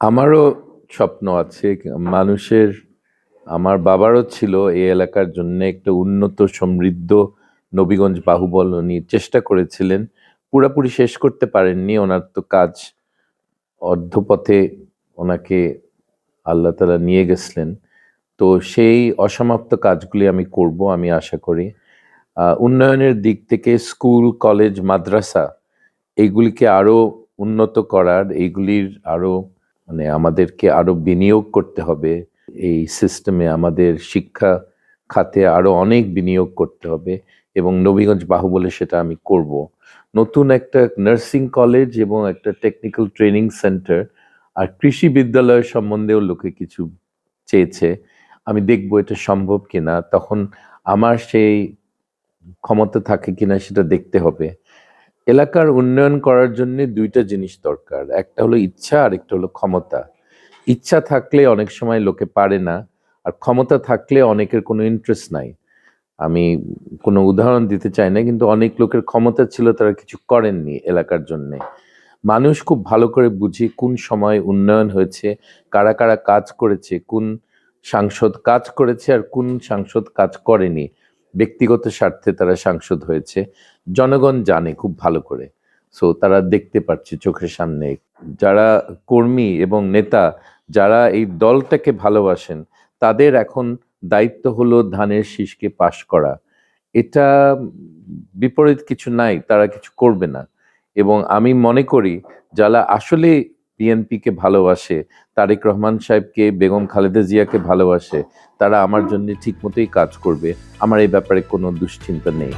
আমারও স্বপ্ন আছে মানুষের। আমার বাবারও ছিল এই এলাকার জন্য একটা উন্নত সমৃদ্ধ নবীগঞ্জ বাহুবল উনি চেষ্টা করেছিলেন, পুরাপুরি শেষ করতে পারেননি। ওনার তো কাজ অর্ধপথে, ওনাকে আল্লাহ তাআলা নিয়ে গেছিলেন। তো সেই অসমাপ্ত কাজগুলি আমি করব, আমি আশা করি। উন্নয়নের দিক থেকে স্কুল, কলেজ, মাদ্রাসা এইগুলিকে আরো উন্নত করার, এইগুলির আরো আমাদেরকে আরো বিনিয়োগ করতে হবে। এই সিস্টেমে আমাদের শিক্ষা খাতে আরো অনেক বিনিয়োগ করতে হবে এবং নবীগঞ্জ বাহুবলে সেটা আমি করব। নতুন একটা নার্সিং কলেজ এবং একটা টেকনিক্যাল ট্রেনিং সেন্টার আর কৃষি বিদ্যালয় সম্বন্ধেও লোকে কিছু চেয়েছে। আমি দেখব এটা সম্ভব কিনা, তখন আমার সেই ক্ষমতা থাকে কিনা সেটা দেখতে হবে। এলাকার উন্নয়ন করার জন্য দুইটা জিনিস দরকার, একটা হলো ইচ্ছা আর একটা হলো ক্ষমতা। ইচ্ছা থাকলে অনেক সময় লোকে পারে না, আর ক্ষমতা থাকলে অনেকের কোনো ইন্টারেস্ট নাই। আমি কোনো উদাহরণ দিতে চাই না, কিন্তু অনেক লোকের ক্ষমতা ছিল, তারা কিছু করেননি এলাকার জন্য। মানুষ খুব ভালো করে বুঝি কোন সময় উন্নয়ন হয়েছে, কারা কারা কাজ করেছে, কোন সাংসদ কাজ করেছে আর কোন সাংসদ কাজ করেনি। ব্যক্তিগত স্বার্থে তারা সাংসদ হয়েছে, জনগণ জানে খুব ভালো করে। সো তারা দেখতে পাচ্ছে চোখের সামনে। যারা কর্মী এবং নেতা, যারা এই দলটাকে ভালোবাসেন, তাদের এখন দায়িত্ব হলো ধানের শীষকে পাশ করা। এটা বিপরীত কিছু নাই, তারা কিছু করবে না। এবং আমি মনে করি যারা আসলে বিএনপিকে ভালোবাসে, তারেক রহমান সাহেবকে, বেগম খালেদা জিয়াকে ভালোবাসে, তারা আমার জন্য ঠিক মতোই কাজ করবে। আমার এই ব্যাপারে কোনো দুশ্চিন্তা নেই।